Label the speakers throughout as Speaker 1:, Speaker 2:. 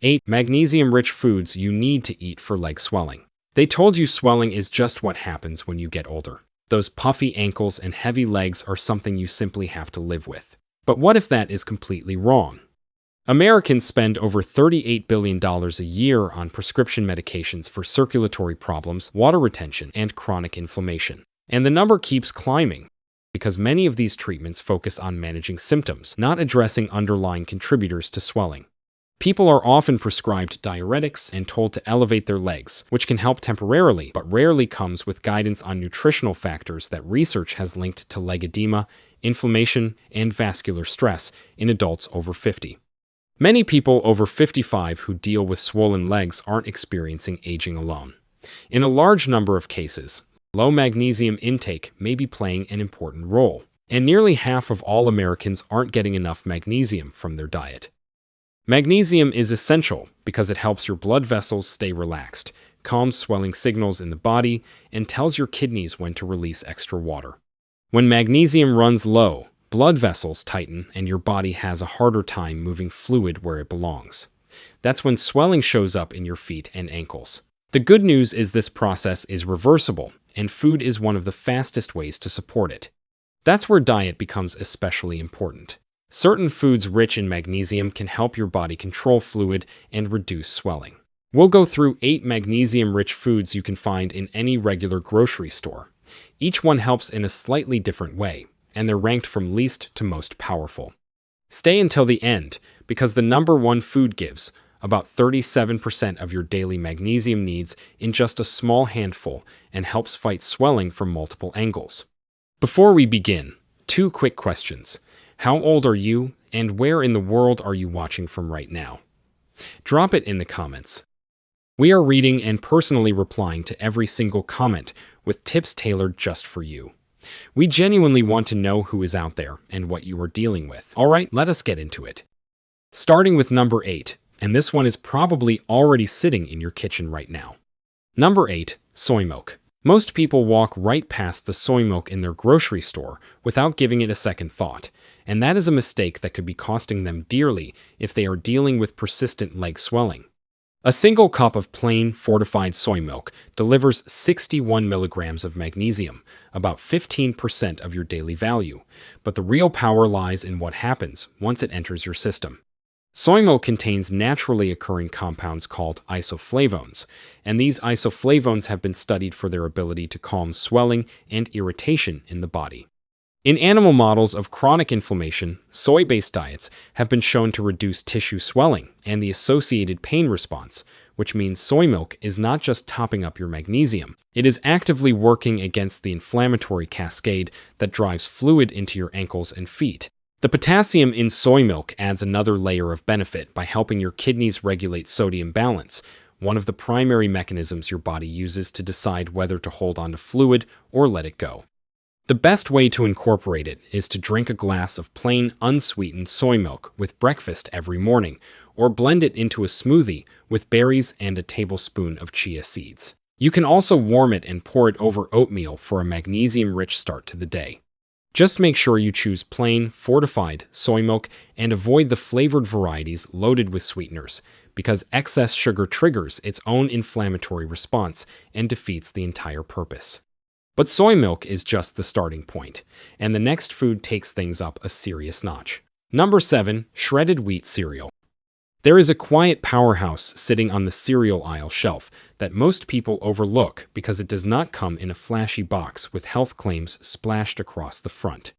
Speaker 1: 8. Magnesium-rich foods you need to eat for leg swelling. They told you swelling is just what happens when you get older. Those puffy ankles and heavy legs are something you simply have to live with. But what if that is completely wrong? Americans spend over $38 billion a year on prescription medications for circulatory problems, water retention, and chronic inflammation. And the number keeps climbing because many of these treatments focus on managing symptoms, not addressing underlying contributors to swelling. People are often prescribed diuretics and told to elevate their legs, which can help temporarily, but rarely comes with guidance on nutritional factors that research has linked to leg edema, inflammation, and vascular stress in adults over 50. Many people over 55 who deal with swollen legs aren't experiencing aging alone. In a large number of cases, low magnesium intake may be playing an important role, and nearly half of all Americans aren't getting enough magnesium from their diet. Magnesium is essential because it helps your blood vessels stay relaxed, calms swelling signals in the body, and tells your kidneys when to release extra water. When magnesium runs low, blood vessels tighten and your body has a harder time moving fluid where it belongs. That's when swelling shows up in your feet and ankles. The good news is this process is reversible, and food is one of the fastest ways to support it. That's where diet becomes especially important. Certain foods rich in magnesium can help your body control fluid and reduce swelling. We'll go through 8 magnesium-rich foods you can find in any regular grocery store. Each one helps in a slightly different way, and they're ranked from least to most powerful. Stay until the end, because the number one food gives about 37% of your daily magnesium needs in just a small handful and helps fight swelling from multiple angles. Before we begin, 2 quick questions. How old are you, and where in the world are you watching from right now? Drop it in the comments. We are reading and personally replying to every single comment with tips tailored just for you. We genuinely want to know who is out there and what you are dealing with. Alright, let us get into it. Starting with number 8, and this one is probably already sitting in your kitchen right now. Number 8, soy milk. Most people walk right past the soy milk in their grocery store without giving it a second thought, and that is a mistake that could be costing them dearly if they are dealing with persistent leg swelling. A single cup of plain, fortified soy milk delivers 61 milligrams of magnesium, about 15% of your daily value, but the real power lies in what happens once it enters your system. Soy milk contains naturally occurring compounds called isoflavones, and these isoflavones have been studied for their ability to calm swelling and irritation in the body. In animal models of chronic inflammation, soy-based diets have been shown to reduce tissue swelling and the associated pain response, which means soy milk is not just topping up your magnesium, it is actively working against the inflammatory cascade that drives fluid into your ankles and feet. The potassium in soy milk adds another layer of benefit by helping your kidneys regulate sodium balance, one of the primary mechanisms your body uses to decide whether to hold on to fluid or let it go. The best way to incorporate it is to drink a glass of plain, unsweetened soy milk with breakfast every morning, or blend it into a smoothie with berries and a tablespoon of chia seeds. You can also warm it and pour it over oatmeal for a magnesium-rich start to the day. Just make sure you choose plain, fortified soy milk and avoid the flavored varieties loaded with sweeteners, because excess sugar triggers its own inflammatory response and defeats the entire purpose. But soy milk is just the starting point, and the next food takes things up a serious notch. Number 7, shredded wheat cereal. There is a quiet powerhouse sitting on the cereal aisle shelf that most people overlook because it does not come in a flashy box with health claims splashed across the front.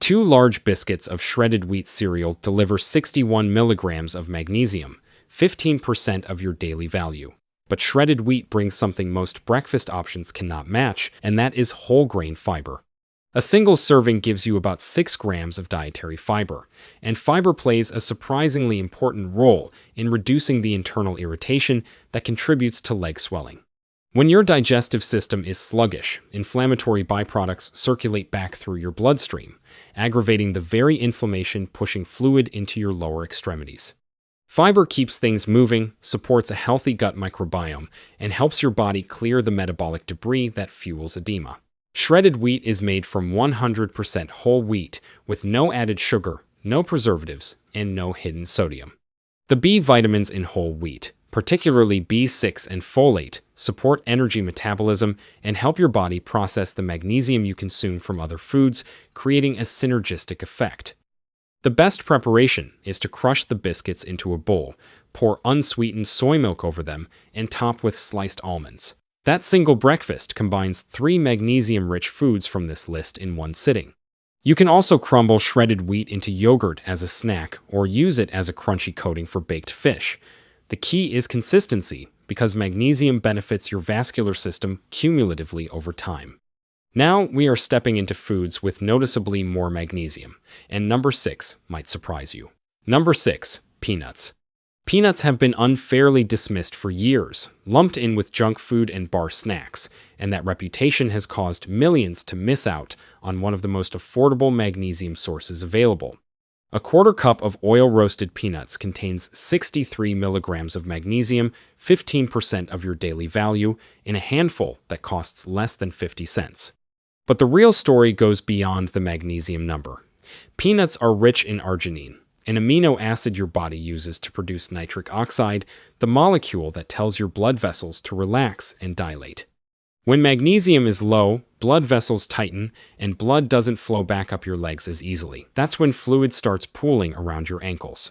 Speaker 1: 2 large biscuits of shredded wheat cereal deliver 61 milligrams of magnesium, 15% of your daily value. But shredded wheat brings something most breakfast options cannot match, and that is whole grain fiber. A single serving gives you about 6 grams of dietary fiber, and fiber plays a surprisingly important role in reducing the internal irritation that contributes to leg swelling. When your digestive system is sluggish, inflammatory byproducts circulate back through your bloodstream, aggravating the very inflammation pushing fluid into your lower extremities. Fiber keeps things moving, supports a healthy gut microbiome, and helps your body clear the metabolic debris that fuels edema. Shredded wheat is made from 100% whole wheat with no added sugar, no preservatives, and no hidden sodium. The B vitamins in whole wheat, particularly B6 and folate, support energy metabolism and help your body process the magnesium you consume from other foods, creating a synergistic effect. The best preparation is to crush the biscuits into a bowl, pour unsweetened soy milk over them, and top with sliced almonds. That single breakfast combines 3 magnesium-rich foods from this list in one sitting. You can also crumble shredded wheat into yogurt as a snack or use it as a crunchy coating for baked fish. The key is consistency, because magnesium benefits your vascular system cumulatively over time. Now we are stepping into foods with noticeably more magnesium, and number 6 might surprise you. Number 6, peanuts. Peanuts have been unfairly dismissed for years, lumped in with junk food and bar snacks, and that reputation has caused millions to miss out on one of the most affordable magnesium sources available. A quarter cup of oil-roasted peanuts contains 63 milligrams of magnesium, 15% of your daily value, in a handful that costs less than 50 cents. But the real story goes beyond the magnesium number. Peanuts are rich in arginine, an amino acid your body uses to produce nitric oxide, the molecule that tells your blood vessels to relax and dilate. When magnesium is low, blood vessels tighten, and blood doesn't flow back up your legs as easily. That's when fluid starts pooling around your ankles.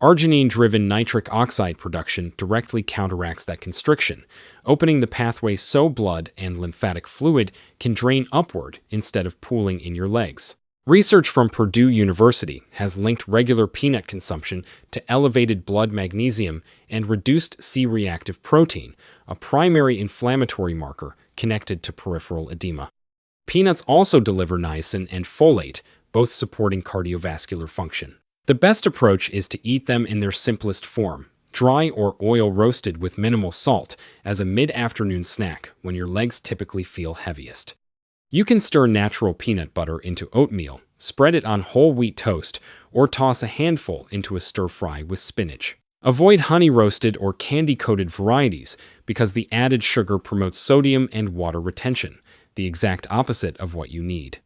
Speaker 1: Arginine-driven nitric oxide production directly counteracts that constriction, opening the pathway so blood and lymphatic fluid can drain upward instead of pooling in your legs. Research from Purdue University has linked regular peanut consumption to elevated blood magnesium and reduced C-reactive protein, a primary inflammatory marker connected to peripheral edema. Peanuts also deliver niacin and folate, both supporting cardiovascular function. The best approach is to eat them in their simplest form, dry or oil-roasted with minimal salt, as a mid-afternoon snack when your legs typically feel heaviest. You can stir natural peanut butter into oatmeal, spread it on whole wheat toast, or toss a handful into a stir-fry with spinach. Avoid honey-roasted or candy-coated varieties because the added sugar promotes sodium and water retention, the exact opposite of what you need.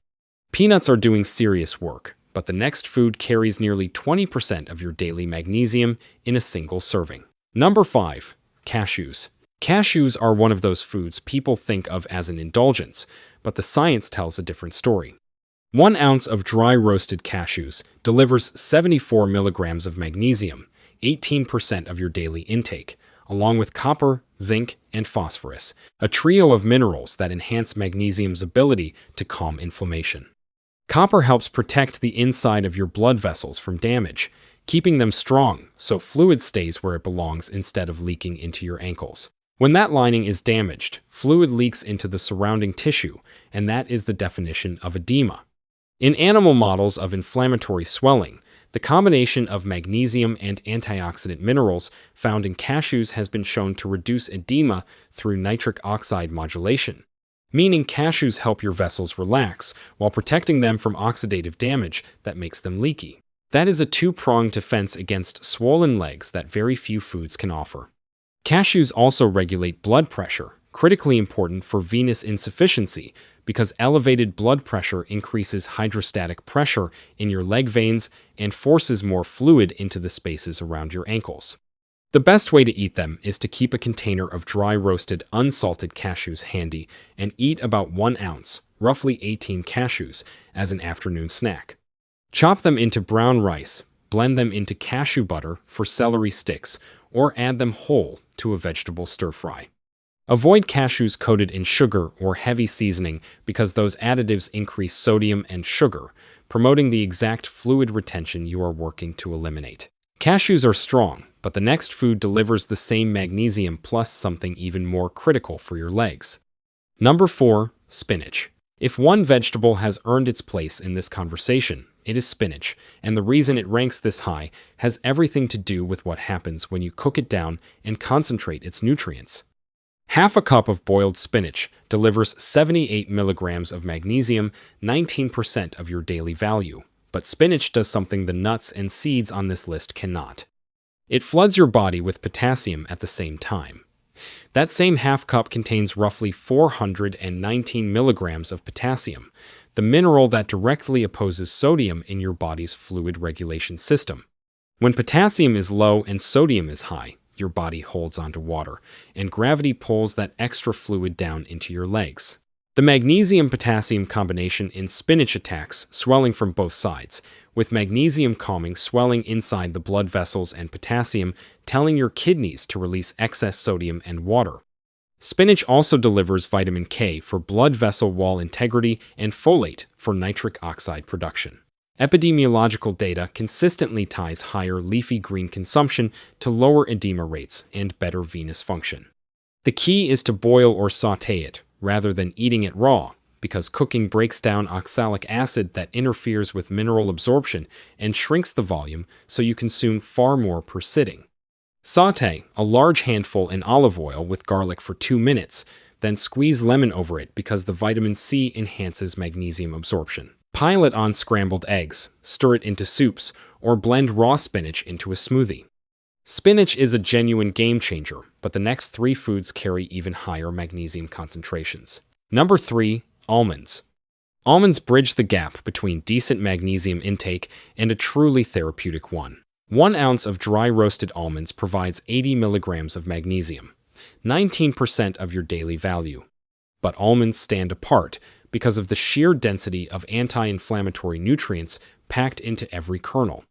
Speaker 1: Peanuts are doing serious work, but the next food carries nearly 20% of your daily magnesium in a single serving. Number 5, cashews. Cashews are one of those foods people think of as an indulgence, but the science tells a different story. 1 ounce of dry roasted cashews delivers 74 milligrams of magnesium, 18% of your daily intake, along with copper, zinc, and phosphorus, a trio of minerals that enhance magnesium's ability to calm inflammation. Copper helps protect the inside of your blood vessels from damage, keeping them strong so fluid stays where it belongs instead of leaking into your ankles. When that lining is damaged, fluid leaks into the surrounding tissue, and that is the definition of edema. In animal models of inflammatory swelling, the combination of magnesium and antioxidant minerals found in cashews has been shown to reduce edema through nitric oxide modulation, meaning cashews help your vessels relax while protecting them from oxidative damage that makes them leaky. That is a two-pronged defense against swollen legs that very few foods can offer. Cashews also regulate blood pressure, critically important for venous insufficiency because elevated blood pressure increases hydrostatic pressure in your leg veins and forces more fluid into the spaces around your ankles. The best way to eat them is to keep a container of dry roasted unsalted cashews handy and eat about 1 ounce, roughly 18 cashews, as an afternoon snack. Chop them into brown rice, blend them into cashew butter for celery sticks, or add them whole to a vegetable stir-fry. Avoid cashews coated in sugar or heavy seasoning because those additives increase sodium and sugar, promoting the exact fluid retention you are working to eliminate. Cashews are strong, but the next food delivers the same magnesium plus something even more critical for your legs. Number 4, spinach. If one vegetable has earned its place in this conversation, it is spinach, and the reason it ranks this high has everything to do with what happens when you cook it down and concentrate its nutrients. Half a cup of boiled spinach delivers 78 milligrams of magnesium, 19% of your daily value. But spinach does something the nuts and seeds on this list cannot. It floods your body with potassium at the same time. That same half cup contains roughly 419 milligrams of potassium, the mineral that directly opposes sodium in your body's fluid regulation system. When potassium is low and sodium is high, your body holds onto water, and gravity pulls that extra fluid down into your legs. The magnesium-potassium combination in spinach attacks swelling from both sides, with magnesium calming swelling inside the blood vessels and potassium telling your kidneys to release excess sodium and water. Spinach also delivers vitamin K for blood vessel wall integrity and folate for nitric oxide production. Epidemiological data consistently ties higher leafy green consumption to lower edema rates and better venous function. The key is to boil or sauté it, rather than eating it raw, because cooking breaks down oxalic acid that interferes with mineral absorption and shrinks the volume so you consume far more per sitting. Sauté a large handful in olive oil with garlic for 2 minutes, then squeeze lemon over it because the vitamin C enhances magnesium absorption. Pile it on scrambled eggs, stir it into soups, or blend raw spinach into a smoothie. Spinach is a genuine game changer, but the next 3 foods carry even higher magnesium concentrations. Number 3. Almonds. Almonds bridge the gap between decent magnesium intake and a truly therapeutic one. 1 ounce of dry roasted almonds provides 80 milligrams of magnesium, 19% of your daily value. But almonds stand apart because of the sheer density of anti-inflammatory nutrients packed into every kernel.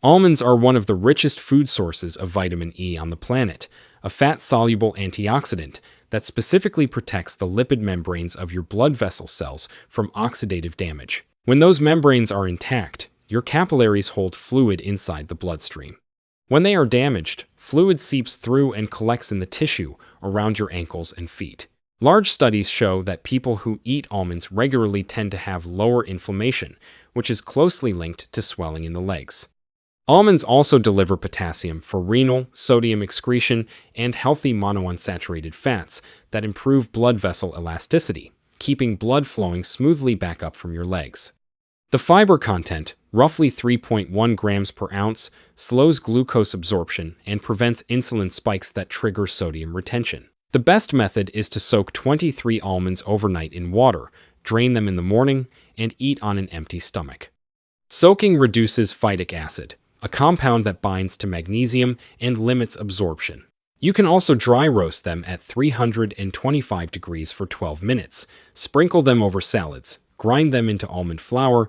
Speaker 1: Almonds are one of the richest food sources of vitamin E on the planet, a fat-soluble antioxidant that specifically protects the lipid membranes of your blood vessel cells from oxidative damage. When those membranes are intact, your capillaries hold fluid inside the bloodstream. When they are damaged, fluid seeps through and collects in the tissue around your ankles and feet. Large studies show that people who eat almonds regularly tend to have lower inflammation, which is closely linked to swelling in the legs. Almonds also deliver potassium for renal, sodium excretion, and healthy monounsaturated fats that improve blood vessel elasticity, keeping blood flowing smoothly back up from your legs. The fiber content, roughly 3.1 grams per ounce, slows glucose absorption and prevents insulin spikes that trigger sodium retention. The best method is to soak 23 almonds overnight in water, drain them in the morning, and eat on an empty stomach. Soaking reduces phytic acid, a compound that binds to magnesium and limits absorption. You can also dry roast them at 325 degrees for 12 minutes, sprinkle them over salads, grind them into almond flour,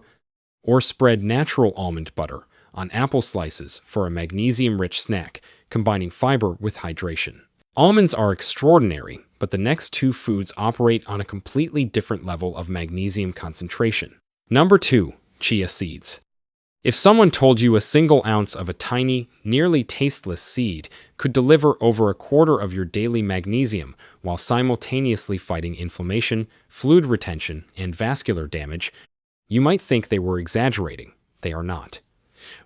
Speaker 1: or spread natural almond butter on apple slices for a magnesium-rich snack, combining fiber with hydration. Almonds are extraordinary, but the next 2 foods operate on a completely different level of magnesium concentration. Number 2. Chia seeds. If someone told you a single ounce of a tiny, nearly tasteless seed could deliver over a quarter of your daily magnesium while simultaneously fighting inflammation, fluid retention, and vascular damage, you might think they were exaggerating. They are not.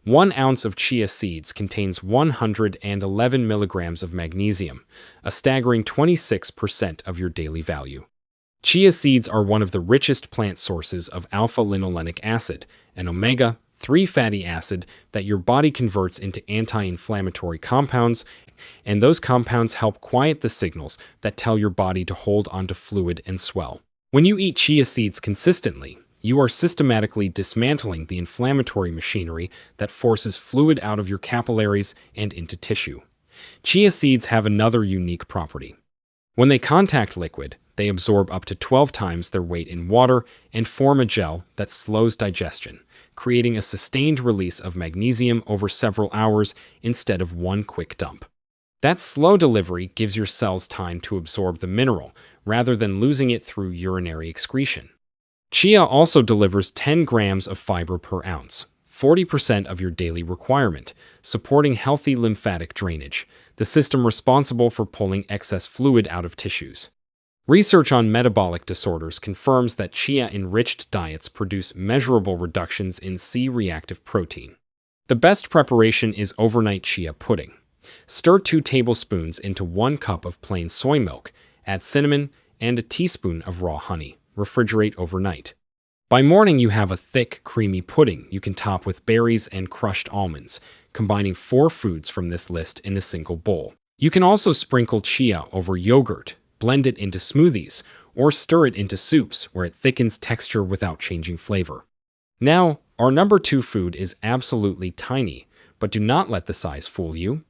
Speaker 1: 1 ounce of chia seeds contains 111 milligrams of magnesium, a staggering 26% of your daily value. Chia seeds are one of the richest plant sources of alpha-linolenic acid, an omega-3 fatty acid that your body converts into anti-inflammatory compounds, and those compounds help quiet the signals that tell your body to hold onto fluid and swell. When you eat chia seeds consistently, you are systematically dismantling the inflammatory machinery that forces fluid out of your capillaries and into tissue. Chia seeds have another unique property. When they contact liquid, they absorb up to 12 times their weight in water and form a gel that slows digestion, creating a sustained release of magnesium over several hours instead of one quick dump. That slow delivery gives your cells time to absorb the mineral, rather than losing it through urinary excretion. Chia also delivers 10 grams of fiber per ounce, 40% of your daily requirement, supporting healthy lymphatic drainage, the system responsible for pulling excess fluid out of tissues. Research on metabolic disorders confirms that chia-enriched diets produce measurable reductions in C-reactive protein. The best preparation is overnight chia pudding. Stir 2 tablespoons into 1 cup of plain soy milk, add cinnamon, and a teaspoon of raw honey. Refrigerate overnight. By morning, you have a thick, creamy pudding you can top with berries and crushed almonds, combining 4 foods from this list in a single bowl. You can also sprinkle chia over yogurt, blend it into smoothies, or stir it into soups where it thickens texture without changing flavor. Now, our number 2 food is absolutely tiny, But do not let the size fool you.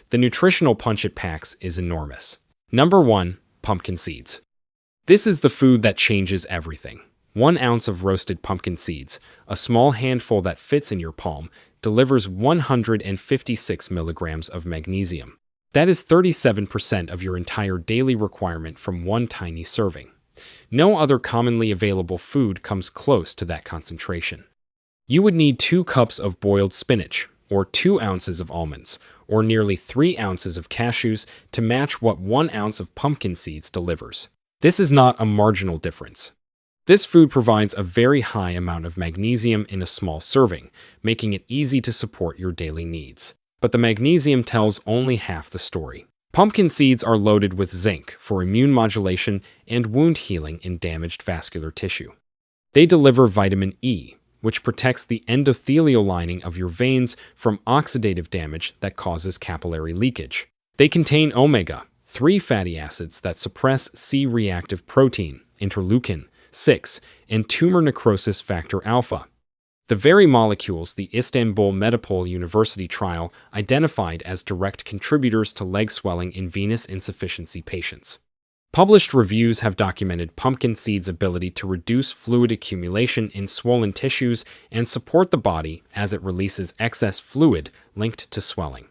Speaker 1: The nutritional punch it packs is enormous. Number 1. Pumpkin seeds. This is the food that changes everything. 1 ounce of roasted pumpkin seeds, a small handful that fits in your palm, delivers 156 milligrams of magnesium. That is 37% of your entire daily requirement from one tiny serving. No other commonly available food comes close to that concentration. You would need 2 cups of boiled spinach, or 2 ounces of almonds, or nearly 3 ounces of cashews to match what 1 ounce of pumpkin seeds delivers. This is not a marginal difference. This food provides a very high amount of magnesium in a small serving, making it easy to support your daily needs. But the magnesium tells only half the story. Pumpkin seeds are loaded with zinc for immune modulation and wound healing in damaged vascular tissue. They deliver vitamin E, which protects the endothelial lining of your veins from oxidative damage that causes capillary leakage. They contain omega-3 fatty acids that suppress C-reactive protein, interleukin-6, and tumor necrosis factor alpha. The very molecules the Istanbul Medipol University trial identified as direct contributors to leg swelling in venous insufficiency patients. Published reviews have documented pumpkin seeds' ability to reduce fluid accumulation in swollen tissues and support the body as it releases excess fluid linked to swelling.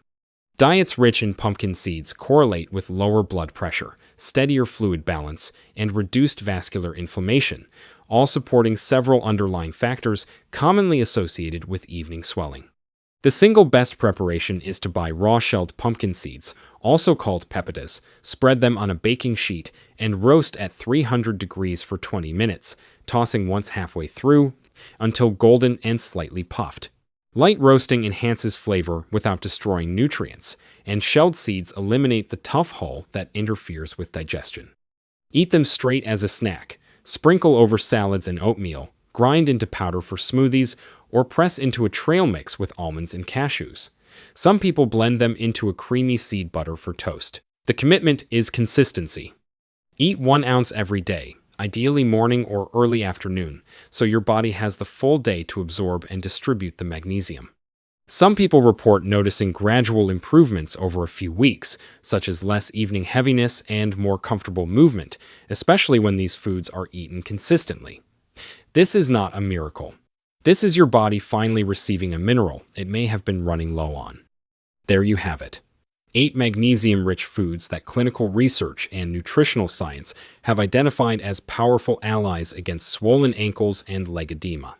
Speaker 1: Diets rich in pumpkin seeds correlate with lower blood pressure, steadier fluid balance, and reduced vascular inflammation, all supporting several underlying factors commonly associated with evening swelling. The single best preparation is to buy raw-shelled pumpkin seeds, also called pepitas, spread them on a baking sheet, and roast at 300 degrees for 20 minutes, tossing once halfway through, until golden and slightly puffed. Light roasting enhances flavor without destroying nutrients, and shelled seeds eliminate the tough hull that interferes with digestion. Eat them straight as a snack. Sprinkle over salads and oatmeal, grind into powder for smoothies, or press into a trail mix with almonds and cashews. Some people blend them into a creamy seed butter for toast. The commitment is consistency. Eat 1 ounce every day, ideally morning or early afternoon, so your body has the full day to absorb and distribute the magnesium. Some people report noticing gradual improvements over a few weeks, such as less evening heaviness and more comfortable movement, especially when these foods are eaten consistently. This is not a miracle. This is your body finally receiving a mineral it may have been running low on. There you have it. 8 magnesium-rich foods that clinical research and nutritional science have identified as powerful allies against swollen ankles and leg edema.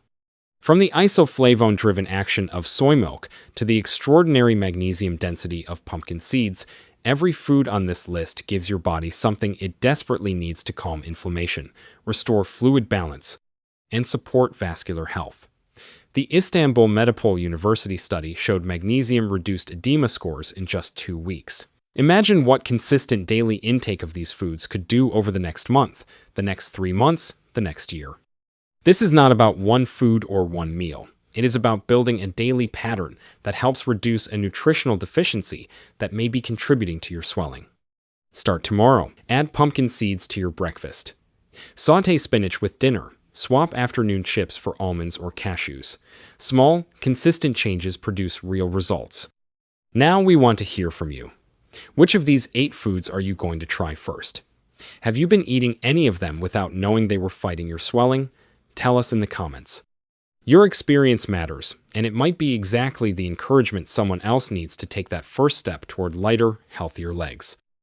Speaker 1: From the isoflavone-driven action of soy milk to the extraordinary magnesium density of pumpkin seeds, every food on this list gives your body something it desperately needs to calm inflammation, restore fluid balance, and support vascular health. The Istanbul Medipol University study showed magnesium reduced edema scores in just 2 weeks. Imagine what consistent daily intake of these foods could do over the next month, the next 3 months, the next year. This is not about one food or one meal. It is about building a daily pattern that helps reduce a nutritional deficiency that may be contributing to your swelling. Start tomorrow. Add pumpkin seeds to your breakfast. Sauté spinach with dinner. Swap afternoon chips for almonds or cashews. Small, consistent changes produce real results. Now we want to hear from you. Which of these 8 foods are you going to try first? Have you been eating any of them without knowing they were fighting your swelling? Tell us in the comments. Your experience matters, and it might be exactly the encouragement someone else needs to take that first step toward lighter, healthier legs.